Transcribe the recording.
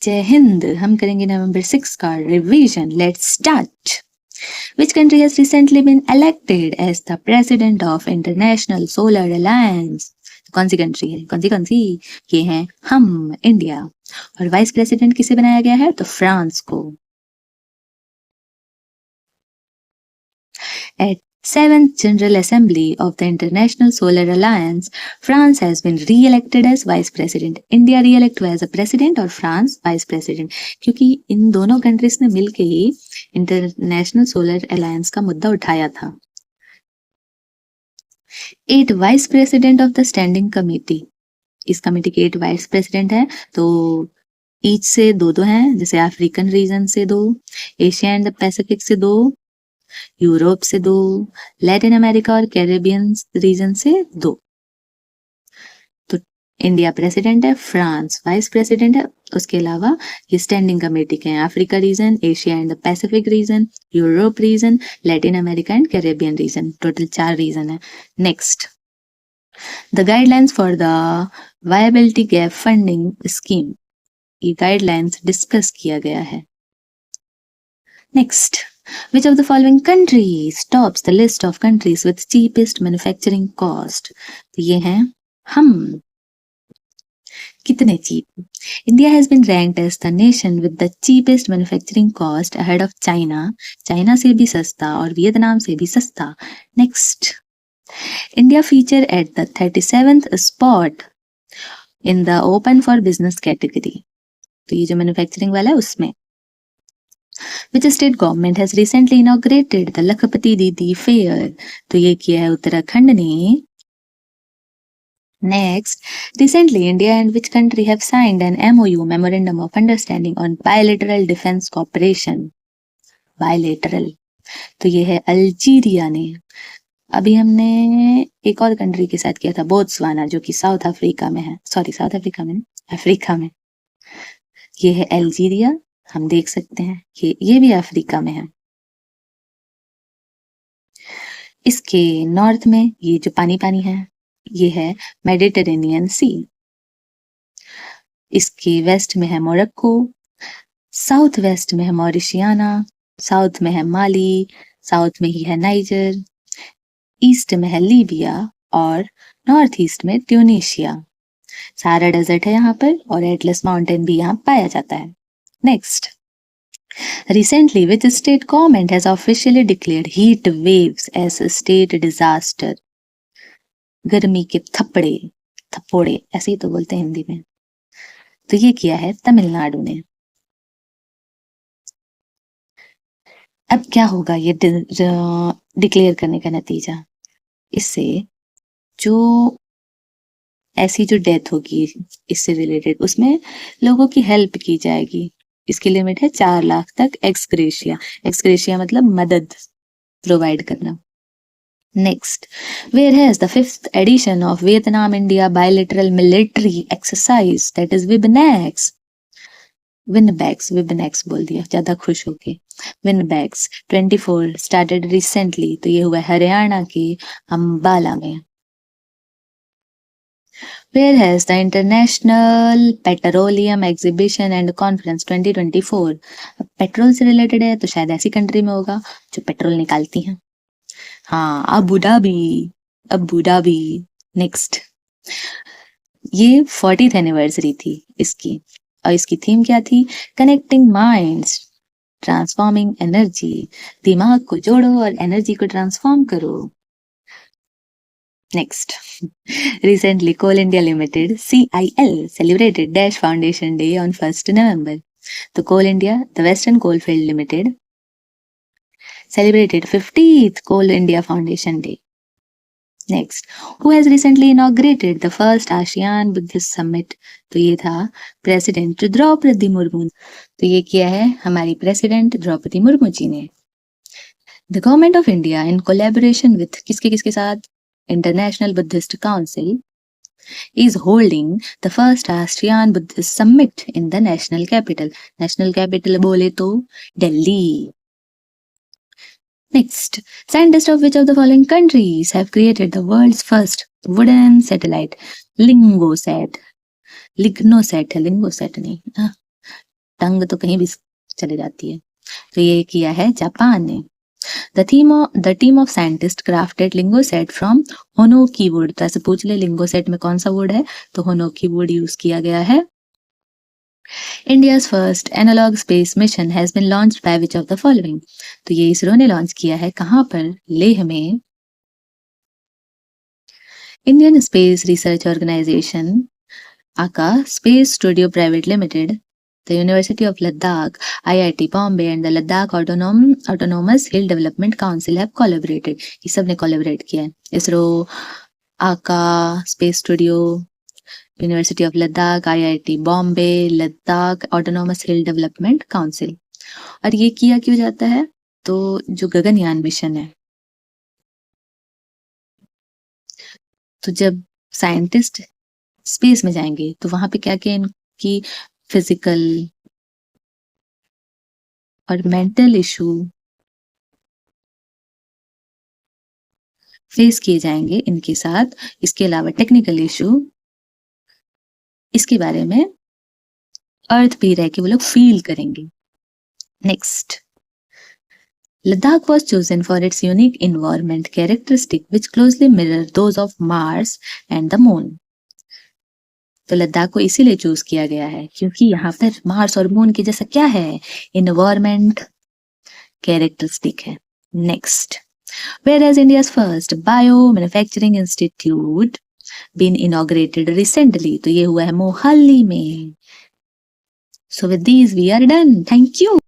जय हिंद। हम करेंगे नवंबर 6 का revision. Let's start. Which country has recently been elected as the president of International Solar Alliance? कौन सी country है? कौन सी? ये है हम, इंडिया। और वाइस प्रेसिडेंट किसे बनाया गया है? तो फ्रांस को। At 7th General Assembly of the International Solar Alliance, France has been re-elected as vice president. India re-elect हुआ as a president और फ्रांस vice president, क्योंकि इन दोनों कंट्रीज ने मिलके ही इंटरनेशनल सोलर अलायंस का मुद्दा उठाया था। 8 vice president of the standing committee. इस कमेटी के 8 वाइस प्रेसिडेंट हैं, तो ईच से दो हैं, जैसे अफ्रीकन रीजन से 2, एशिया एंड द पैसिफिक से 2, यूरोप से 2, लैटिन अमेरिका और कैरेबियन रीजन से 2। तो इंडिया प्रेसिडेंट है, फ्रांस वाइस प्रेसिडेंट है, उसके अलावा ये स्टैंडिंग कमेटी के हैं Africa region, Asia and the Pacific region, Europe region, Latin America and Caribbean region. Total 4 region है। Next, the guidelines for the viability gap funding scheme. ये guidelines discuss किया गया है। Next, which of the following countries tops the list of countries with cheapest manufacturing cost? तो ये हैं हम। कितने cheap? India has been ranked as the nation with the cheapest manufacturing cost ahead of China. China से भी सस्ता और Vietnam से भी सस्ता। Next, India feature at the 37th spot in the open for business category. तो ये जो मैन्युफैक्चरिंग वाला है उसमें। Which state government has recently inaugurated the लखपति दीदी फेयर? तो ये किया है उत्तराखंड ने। Next, recently India and which country have signed an MOU, Memorandum of Understanding on Bilateral Defense Cooperation? Bilateral, तो ये है अल्जीरिया ने। अभी हमने एक और कंट्री के साथ किया था, बोत्सवाना, जो कि साउथ अफ्रीका में है। सॉरी, साउथ अफ्रीका में, अफ्रीका में। ये है अल्जीरिया, हम देख सकते हैं कि ये भी अफ्रीका में है। इसके नॉर्थ में ये जो पानी है, ये है मेडिटेरेनियन सी। इसके वेस्ट में है मोरक्को, साउथ वेस्ट में है मॉरिशियाना, साउथ में है माली, साउथ में ही है नाइजर, ईस्ट में है लीबिया और नॉर्थ ईस्ट में ट्यूनीशिया। सारा डेजर्ट है यहाँ पर और एटलस माउंटेन भी यहाँ पाया जाता है। Next, recently which state government has officially declared heat waves as a state disaster? गर्मी के थप्पड़े ऐसे ही तो बोलते हैं हिंदी में। तो ये किया है तमिलनाडु ने। अब क्या होगा ये डिक्लेयर करने का नतीजा? इससे जो ऐसी जो डेथ होगी इससे रिलेटेड, उसमें लोगों की हेल्प की जाएगी। इसकी लिमिट है 4 लाख तक एक्सग्रेशिया। एक्सग्रेशिया मतलब मदद प्रोवाइड करना। Next, where has the 5th edition of Vietnam India bilateral military exercise, that is VINBAX. VINBAX बोल दिया ज्यादा खुश होके। विनबैक्स 24 स्टार्टेड रिसेंटली, तो ये हुआ हरियाणा के अंबाला में। Where has the International Petroleum Exhibition and Conference 2024? Petrol से रिलेटेड है तो शायद ऐसी कंट्री में होगा जो पेट्रोल निकालती हैं। हाँ, अबू धाबी। नेक्स्ट, ये 40th एनिवर्सरी थी इसकी और इसकी थीम क्या थी? Connecting minds, transforming energy. दिमाग को जोड़ो और एनर्जी को ट्रांसफॉर्म करो। Next, recently Coal India Limited (CIL) celebrated Dash Foundation Day on 1st November. तो Coal India, the Western Coalfield Limited, celebrated 50th Coal India Foundation Day. Next, who has recently inaugurated the first ASEAN Buddhist Summit? तो ये था president Draupadi Murmu. तो ये किया है हमारी president Draupadi Murmu ji ने। The Government of India in collaboration with किसके साथ? International Buddhist Council is holding the first ASEAN Buddhist Summit in the national capital. National capital बोले तो Delhi. Next, scientists of which of the following countries have created the world's first wooden satellite? Lingosat. Lignosat है, Lingosat नहीं। टंग तो कहीं भी चले जाती है। तो ये किया है जापान ने। The team of scientists crafted lingo set from Honoki wood। तो ऐसे पूछ ले लिंगो सेट में कौन सा वुड है, तो होनोकी वुड यूज किया गया है। India's first analog space mission has been launched by which of the following। तो ये इसरो ने लॉन्च किया है कहाँ पर, लेह में। Indian Space Research Organization ACA Space Studio Private Limited, the University of Ladakh, IIT Bombay and the Ladakh Autonomous Hill Development Council have collaborated। ये सब ने collaborate किया है। इसरो, आका, space studio, university of Ladakh, IIT Bombay, Ladakh autonomous hill development council. और ये किया क्यों जाता है, तो जो गगनयान मिशन है, तो जब साइंटिस्ट स्पेस में जाएंगे तो वहां पे क्या क्या इनकी फिजिकल और मेंटल इशू फेस किए जाएंगे इनके साथ। इसके अलावा टेक्निकल इशू, इसके बारे में अर्थ पे रह के वो लोग फील करेंगे। Next, Ladakh was chosen for its unique environment characteristic which closely mirror those of Mars and the Moon। तो लद्दाख को इसीलिए चूज किया गया है क्योंकि यहाँ पर मार्स और मून के जैसा क्या है, इन्वायरमेंट कैरेक्टरिस्टिक है। Next, whereas India's first bio-manufacturing institute been inaugurated recently। तो ये हुआ है मोहाली में। So with these we are done. Thank you.